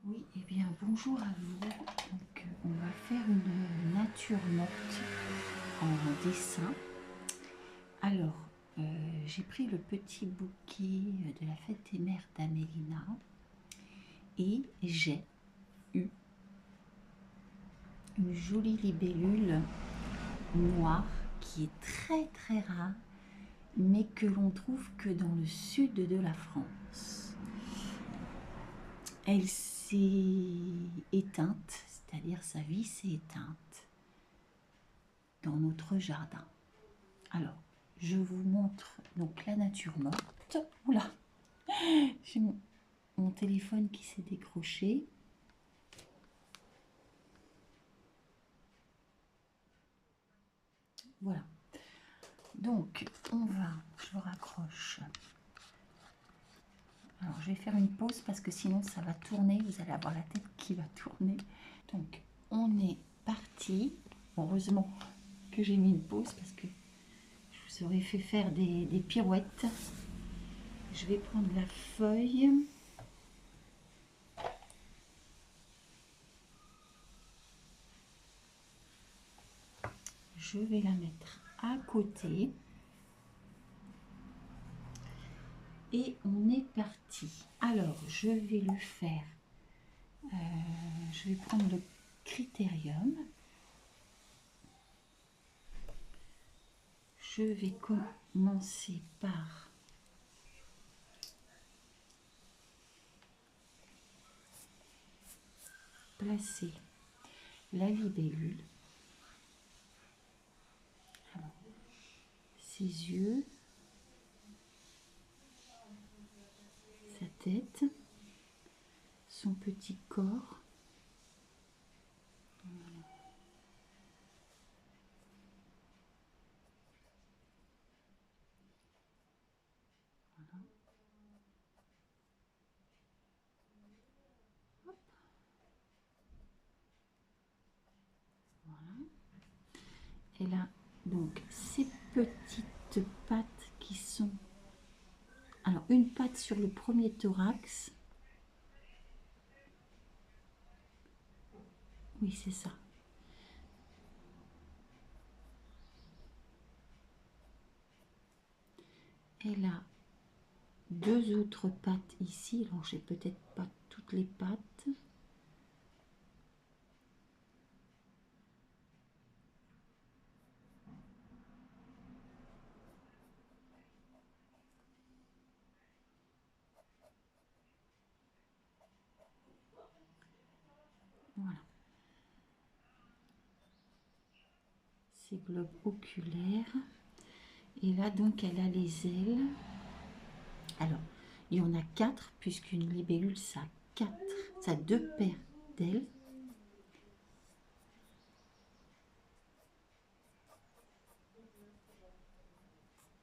Oui, et bien bonjour à vous. Donc, on va faire une nature morte en dessin. Alors, j'ai pris le petit bouquet de la fête des mères d'Amélina et j'ai eu une jolie libellule noire qui est très très rare, mais que l'on trouve que dans le sud de la France. Elle s'est éteinte, c'est-à-dire sa vie s'est éteinte dans notre jardin. Alors, je vous montre donc la nature morte. Oula, j'ai mon téléphone qui s'est décroché. Voilà. Donc, je le raccroche. Alors, je vais faire une pause parce que sinon ça va tourner. Vous allez avoir la tête qui va tourner. Donc, on est parti. Heureusement que j'ai mis une pause parce que je vous aurais fait faire des pirouettes. Je vais prendre la feuille. Je vais la mettre à côté. Et on est parti. Alors, je vais le faire. Je vais prendre le critérium. Je vais commencer par placer la libellule. Alors, ses yeux, sa tête, son petit corps. Voilà. Voilà. Hop. Voilà. Et là, donc, ces petites pattes qui sont... Alors, une patte sur le premier thorax. Oui, c'est ça. Et là, deux autres pattes ici. Alors, j'ai peut-être pas toutes les pattes. Voilà. Ces globes oculaires. Et là, donc, elle a les ailes. Alors, il y en a 4, puisqu'une libellule, ça a 4, ça a 2 paires d'ailes.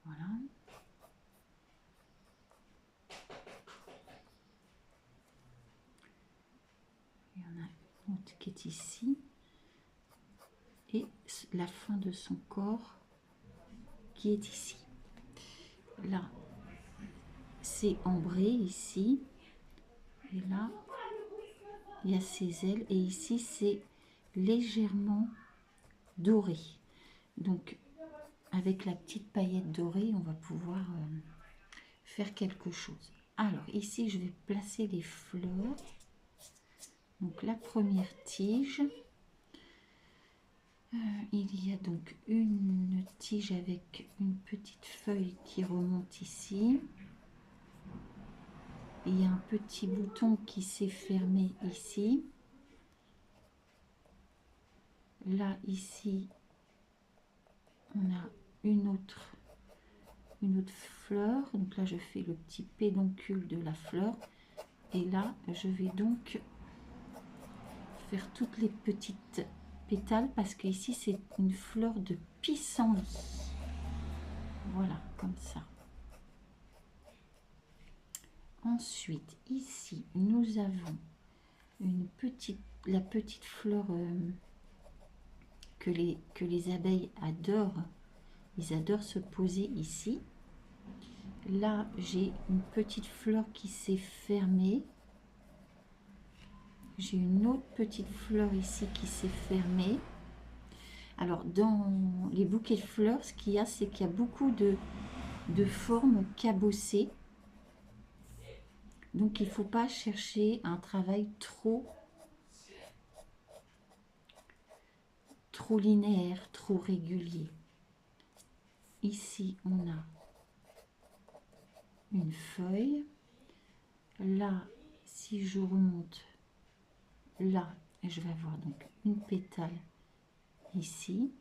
Voilà. Il y en a une autre qui est ici. Et la fin de son corps qui est ici. Là, c'est ambré ici. Et là, il y a ses ailes. Et ici, c'est légèrement doré. Donc, avec la petite paillette dorée, on va pouvoir faire quelque chose. Alors, ici, je vais placer les fleurs. Donc, la première tige. Il y a donc une tige avec une petite feuille qui remonte ici. Il y a un petit bouton qui s'est fermé ici. Là, ici, on a une autre fleur. Donc là, je fais le petit pédoncule de la fleur. Et là, je vais donc faire toutes les petites pétales parce qu'ici, c'est une fleur de pissenlit. Voilà, comme ça. Ensuite, ici, nous avons la petite fleur que les abeilles adorent. Ils adorent se poser ici. Là, j'ai une petite fleur qui s'est fermée. j'ai une autre petite fleur ici qui s'est fermée. Alors, dans les bouquets de fleurs, ce qu'il y a, c'est qu'il y a beaucoup de formes cabossées. Donc, il ne faut pas chercher un travail trop linéaire, trop régulier. Ici, on a une feuille. Là, si je remonte, là, je vais avoir donc une pétale ici.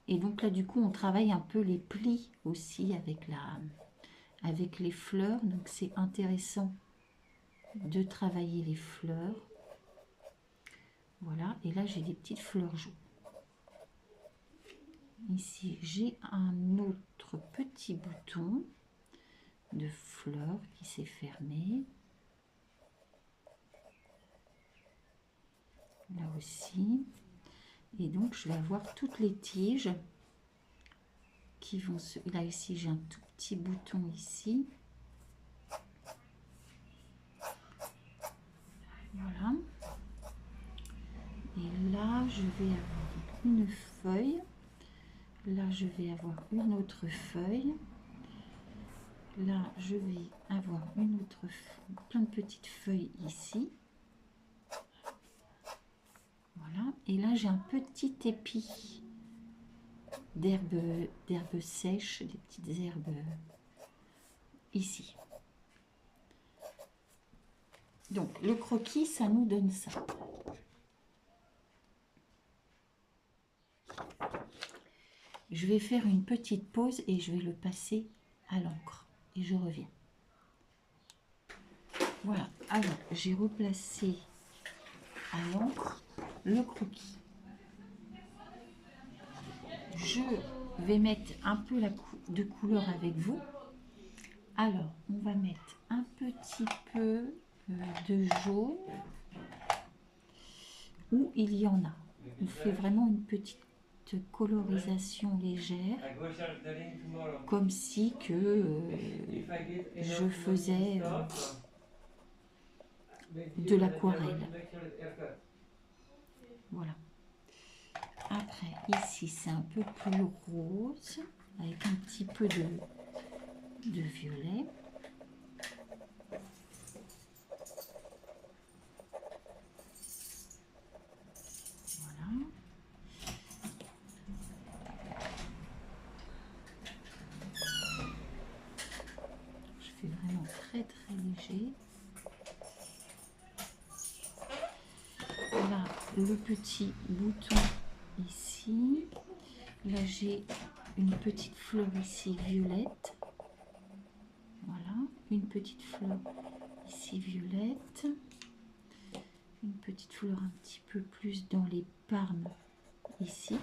Et donc là, du coup, on travaille un peu les plis aussi avec les fleurs. Donc, c'est intéressant de travailler les fleurs. Voilà. Et là, j'ai des petites fleurs jaunes. Ici, j'ai un autre petit bouton de fleurs qui s'est fermé. Là aussi. Et donc, je vais avoir toutes les tiges qui vont se... Là, ici, j'ai un tout petit bouton ici. Voilà. Et là, je vais avoir une feuille. Là, je vais avoir une autre feuille. Là, je vais avoir une autre feuille, plein de petites feuilles ici. Voilà. Et là, j'ai un petit épi d'herbes sèches, des petites herbes ici. Donc, le croquis, ça nous donne ça. Je vais faire une petite pause et je vais le passer à l'encre. Et je reviens. Voilà. Alors, j'ai replacé à l'encre le croquis. Je vais mettre un peu de couleur avec vous. Alors, on va mettre un petit peu de jaune où il y en a. On fait vraiment une petite colorisation légère, comme si je faisais de l'aquarelle. Voilà. Après, ici, c'est un peu plus rose, avec un petit peu de violet. Voilà. Je fais vraiment très très léger. Là, le petit bouton ici. Là, j'ai une petite fleur ici violette. Voilà, une petite fleur ici violette. Une petite fleur un petit peu plus dans les palmes ici.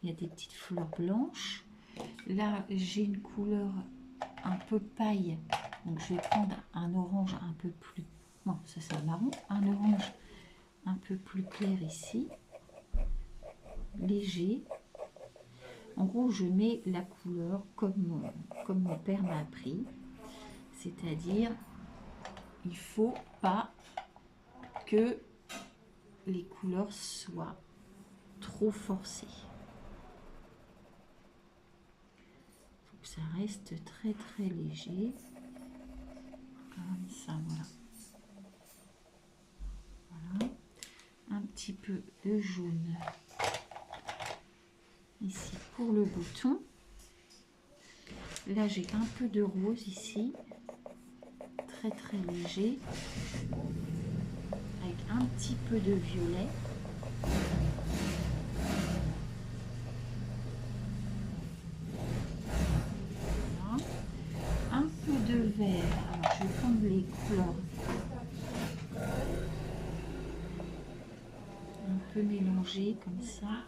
Il y a des petites fleurs blanches. Là, j'ai une couleur un peu paille. Donc, je vais prendre un orange un peu plus... Non, ça c'est un marron. Un orange un peu plus clair ici. Léger. En gros, je mets la couleur comme mon père m'a appris. C'est-à-dire, il ne faut pas que les couleurs soient trop forcées. Il faut que ça reste très très léger. Comme ça, voilà. Voilà. Un petit peu de jaune ici pour le bouton. Là, j'ai un peu de rose ici. Très très léger. Avec un petit peu de violet. Voilà. Un peu de vert. Alors, je vais prendre les couleurs un peu mélangées comme ça.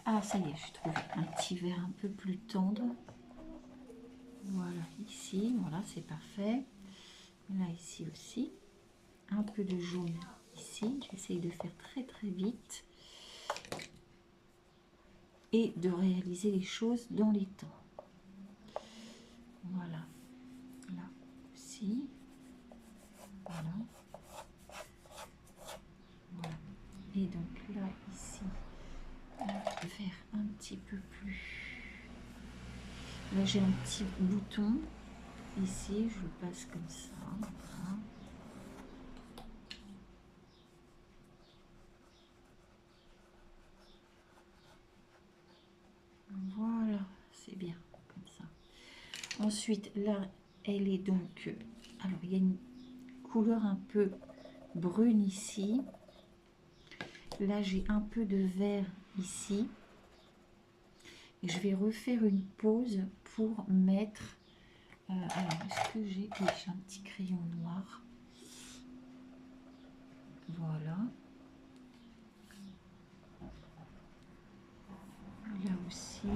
Ah, ça y est, j'ai trouvé un petit vert un peu plus tendre. Voilà, ici, voilà, c'est parfait. Là, ici aussi. Un peu de jaune ici. J'essaye de faire très très vite. et de réaliser les choses dans les temps. Voilà, là aussi, voilà, voilà. Et donc là, ici, on va faire un petit peu plus. Là, j'ai un petit bouton. Ici, je le passe comme ça. Voilà. Voilà, c'est bien comme ça. Ensuite, là, elle est donc... alors, il y a une couleur un peu brune ici. Là, j'ai un peu de vert ici. Et je vais refaire une pause pour mettre... alors, est-ce que j'ai... oui, j'ai un petit crayon noir. Voilà. Là aussi.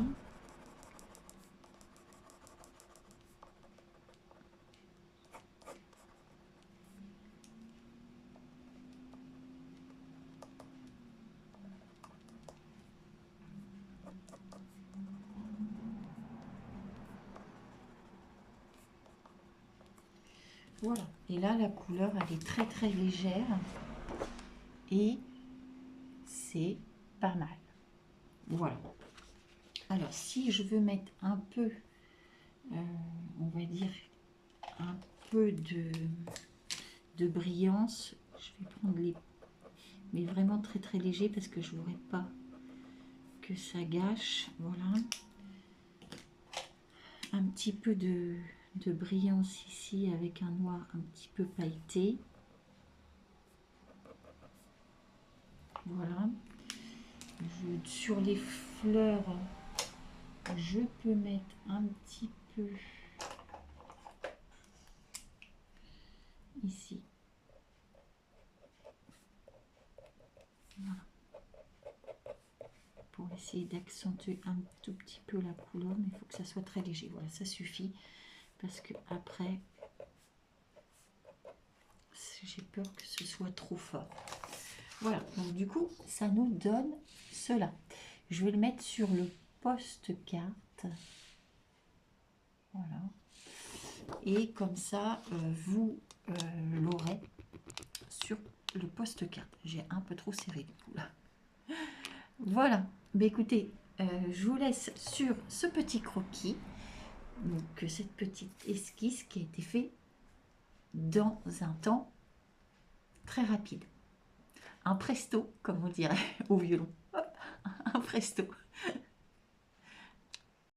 Voilà. Et là, la couleur, elle est très très légère. Et c'est pas mal. Voilà. Alors, si je veux mettre un peu, on va dire, un peu de brillance, je vais prendre les... mais vraiment très très léger parce que je ne voudrais pas que ça gâche. Voilà. Un petit peu de brillance ici avec un noir un petit peu pailleté. Voilà. Sur les fleurs, je peux mettre un petit peu ici. Voilà. Pour essayer d'accentuer un tout petit peu la couleur, mais il faut que ça soit très léger. Voilà, ça suffit parce que après, j'ai peur que ce soit trop fort. Voilà, donc du coup, ça nous donne cela. Je vais le mettre sur le post-carte. Voilà. Et comme ça, vous l'aurez sur le post-carte. J'ai un peu trop serré du coup là. Voilà. Mais écoutez, je vous laisse sur ce petit croquis. Donc cette petite esquisse qui a été faite dans un temps très rapide. Un presto, comme on dirait au violon. Hop, un presto.